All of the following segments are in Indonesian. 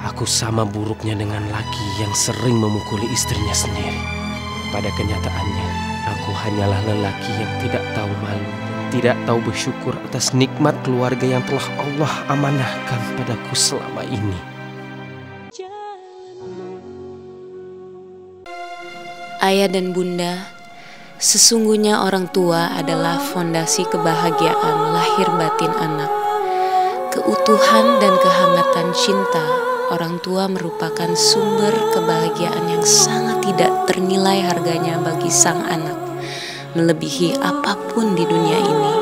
aku sama buruknya dengan laki yang sering memukuli istrinya sendiri. Pada kenyataannya, aku hanyalah lelaki yang tidak tahu malu, tidak tahu bersyukur atas nikmat keluarga yang telah Allah amanahkan padaku selama ini. Ayah dan bunda, sesungguhnya orang tua adalah fondasi kebahagiaan lahir batin anak. Keutuhan dan kehangatan cinta orang tua merupakan sumber kebahagiaan yang sangat tidak ternilai harganya bagi sang anak, melebihi apapun di dunia ini.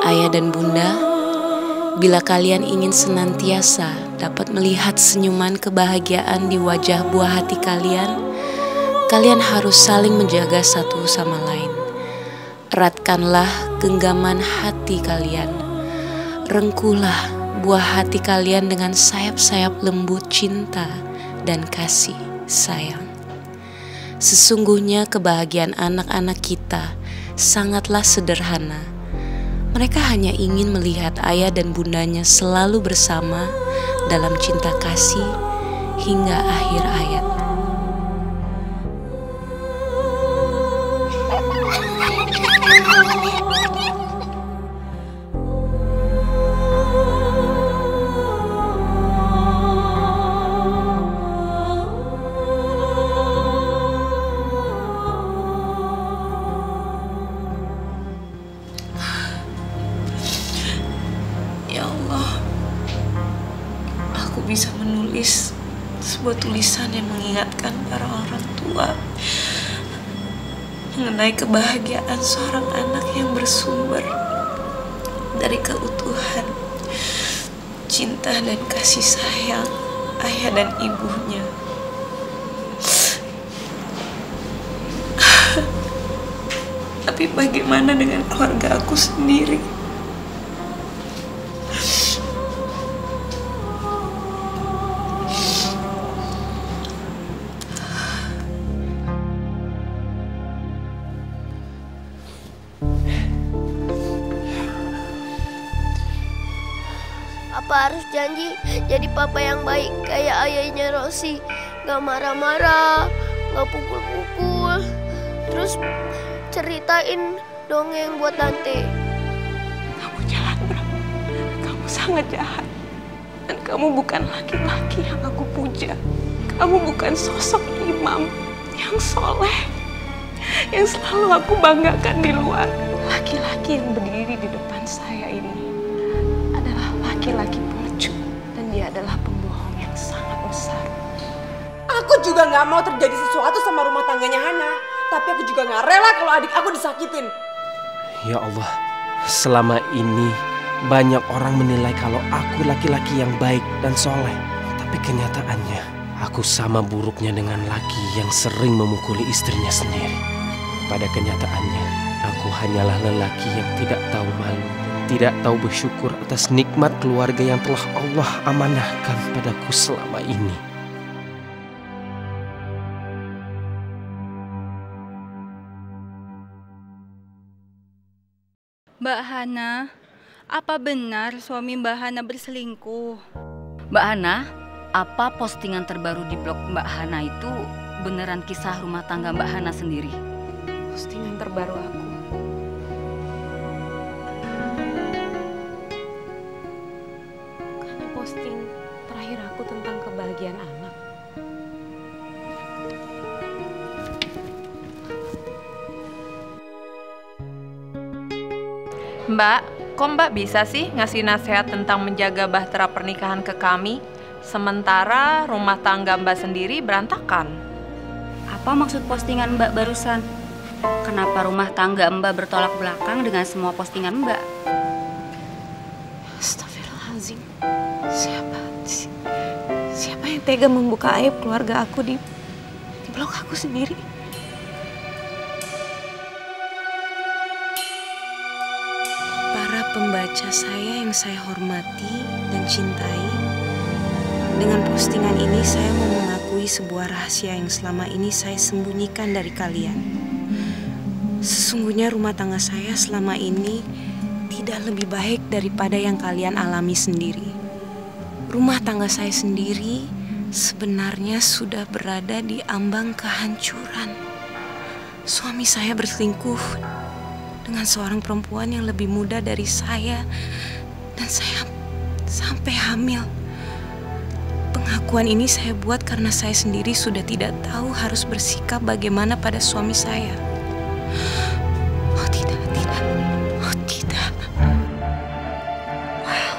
Ayah dan bunda, bila kalian ingin senantiasa dapat melihat senyuman kebahagiaan di wajah buah hati kalian, kalian harus saling menjaga satu sama lain. Eratkanlah genggaman hati kalian. Rengkuhlah buah hati kalian dengan sayap-sayap lembut cinta dan kasih sayang. Sesungguhnya kebahagiaan anak-anak kita sangatlah sederhana. Mereka hanya ingin melihat ayah dan bundanya selalu bersama dalam cinta kasih hingga akhir hayat. Ya Allah, aku bisa menulis sebuah tulisan yang mengingatkan para orang tua mengenai kebahagiaan seorang anak yang bersumber dari keutuhan, cinta dan kasih sayang ayah dan ibunya. Tapi bagaimana dengan keluarga aku sendiri? Apa harus janji jadi papa yang baik kayak ayahnya Rosi? Gak marah-marah, gak pukul-pukul, terus ceritain dongeng buat Tante. Kamu jahat, Bram. Kamu sangat jahat. Dan kamu bukan laki-laki yang aku puja. Kamu bukan sosok imam yang soleh, yang selalu aku banggakan di luar. Laki-laki yang berdiri di depan saya ini adalah laki-laki pengecut, dan dia adalah pembohong yang sangat besar. Aku juga gak mau terjadi sesuatu sama rumah tangganya Hana. Tapi aku juga gak rela kalau adik aku disakitin. Ya Allah, selama ini banyak orang menilai kalau aku laki-laki yang baik dan soleh. Tapi kenyataannya, aku sama buruknya dengan laki yang sering memukuli istrinya sendiri. Pada kenyataannya, aku hanyalah lelaki yang tidak tahu malu, tidak tahu bersyukur atas nikmat keluarga yang telah Allah amanahkan padaku selama ini. Mbak Hana, apa benar suami Mbak Hana berselingkuh? Mbak Hana, apa postingan terbaru di blog Mbak Hana itu beneran kisah rumah tangga Mbak Hana sendiri? Postingan terbaru aku. Bukannya posting terakhir aku tentang kebahagiaan anak. Mbak, kok Mbak bisa sih ngasih nasihat tentang menjaga bahtera pernikahan ke kami, sementara rumah tangga Mbak sendiri berantakan? Apa maksud postingan Mbak barusan? Kenapa rumah tangga Mbak bertolak belakang dengan semua postingan Mbak? Astagfirullahaladzim. Siapa yang tega membuka aib keluarga aku di blog aku sendiri? pembaca saya yang saya hormati dan cintai, dengan postingan ini saya mau mengakui sebuah rahasia yang selama ini saya sembunyikan dari kalian. Sesungguhnya rumah tangga saya selama ini tidak lebih baik daripada yang kalian alami sendiri. Rumah tangga saya sendiri sebenarnya sudah berada di ambang kehancuran. Suami saya berselingkuh dengan seorang perempuan yang lebih muda dari saya, dan saya sampai hamil. Pengakuan ini saya buat karena saya sendiri sudah tidak tahu harus bersikap bagaimana pada suami saya. Oh tidak, tidak, oh tidak. Wow.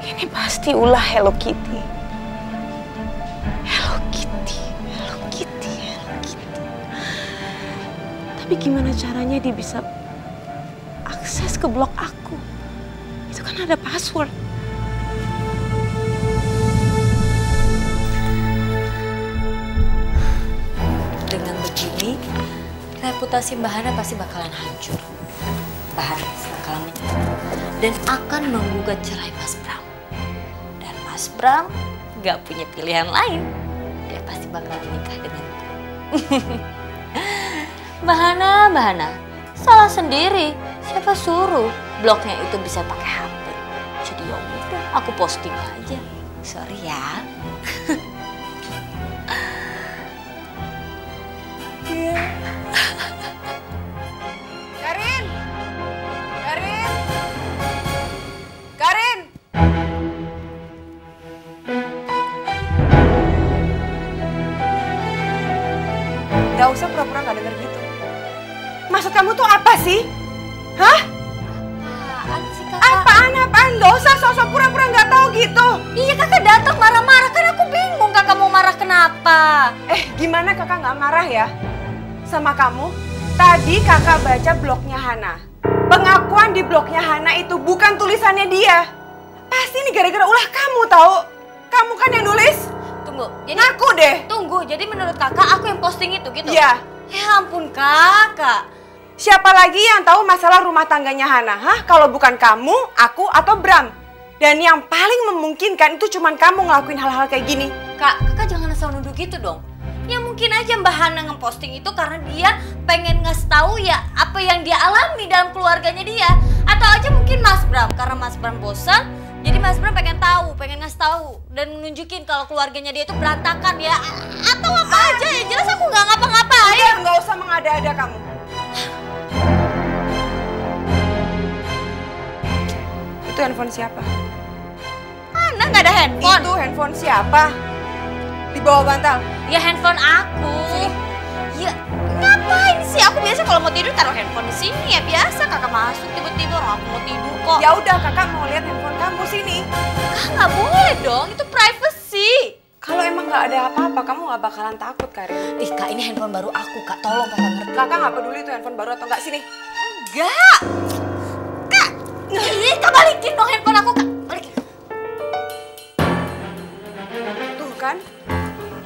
Ini pasti ulah Hello Kitty. Hello Kitty, Hello Kitty, Hello Kitty. Tapi gimana caranya dia bisa akses ke blog aku? Itu kan ada password. Dengan begini, reputasi Mbak Hana pasti bakalan hancur. Mbak Hana bakalan menyerah dan akan menggugat cerai Mas Bram. Dan Mas Bram gak punya pilihan lain. Dia pasti bakalan nikah denganku. Mbak Hana, salah sendiri. Siapa suruh blognya itu bisa pakai HP? Jadi ya udah, aku posting aja. Sorry ya. Karin! Karin! Karin! Gak usah pura-pura gak denger gitu. Maksud kamu tuh apa sih? Hah? Apaan sih kakak? Apaan? Gak usah sok-sok pura-pura gak tahu gitu. Iya kakak datang marah-marah, kan aku bingung kakak mau marah kenapa? Gimana kakak gak marah ya sama kamu? Tadi kakak baca blognya Hana. Pengakuan di blognya Hana itu bukan tulisannya dia. Pasti ini gara-gara ulah kamu tahu. Kamu kan yang nulis. Tunggu, jadi ngaku deh. Tunggu, jadi menurut kakak aku yang posting itu gitu? Iya. Ya ampun kakak. Siapa lagi yang tahu masalah rumah tangganya Hana? Hah? Kalau bukan kamu, aku, atau Bram? Dan yang paling memungkinkan itu cuman kamu ngelakuin hal-hal kayak gini. Kakak jangan asal nuduh gitu dong. Ya mungkin aja Mbak Hana ngeposting itu karena dia pengen ngasih tahu ya apa yang dia alami dalam keluarganya dia. Atau aja mungkin Mas Bram, karena Mas Bram bosan, jadi Mas Bram pengen tahu, pengen ngasih tahu dan nunjukin kalau keluarganya dia itu berantakan ya. Atau apa aja ya, jelas aku nggak ngapa-ngapain. Udah, nggak usah mengada-ada kamu. Itu handphone siapa? Mana nggak ada handphone? Itu handphone siapa? Di bawah bantal. Ya handphone aku. Ya ngapain sih? Aku biasa kalau mau tidur taruh handphone di sini ya biasa. Kakak masuk tiba-tiba orang aku mau tidur kok. Ya udah, kakak mau lihat handphone kamu sini. Kak nggak boleh dong, itu privacy. Kalau emang nggak ada apa-apa, kamu nggak bakalan takut, Karin. Ih kak, ini handphone baru aku kak, tolong kakak ngerti. Kakak nggak peduli itu handphone baru atau nggak, sini. Enggak. Kak, ih kak balikin dong handphone aku kak, balikin. Tuh kan,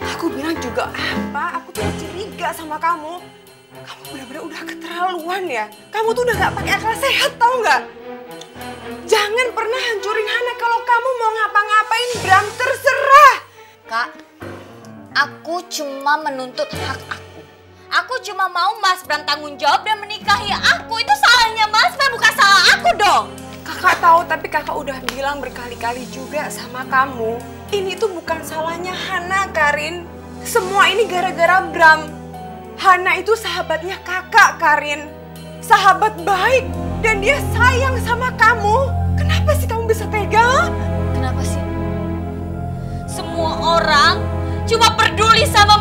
aku bilang juga apa, aku tuh curiga sama kamu. Kamu benar-benar udah keterlaluan ya. Kamu tuh udah nggak pakai akal sehat, tau nggak? Jangan pernah hancurin Hana. Kalau kamu mau ngapa-ngapain, Bram, terserah. Kak, aku cuma menuntut hak aku. Aku cuma mau Mas Bram tanggung jawab dan menikahi aku. Itu salahnya Mas Bram, bukan salah aku dong. Kakak tahu, tapi kakak udah bilang berkali-kali juga sama kamu. Ini tuh bukan salahnya Hana, Karin. Semua ini gara-gara Bram. Hana itu sahabatnya kakak, Karin. Sahabat baik. Dan dia sayang sama kamu. Kenapa sih kamu bisa tega? Kenapa sih? Semua orang cuma peduli sama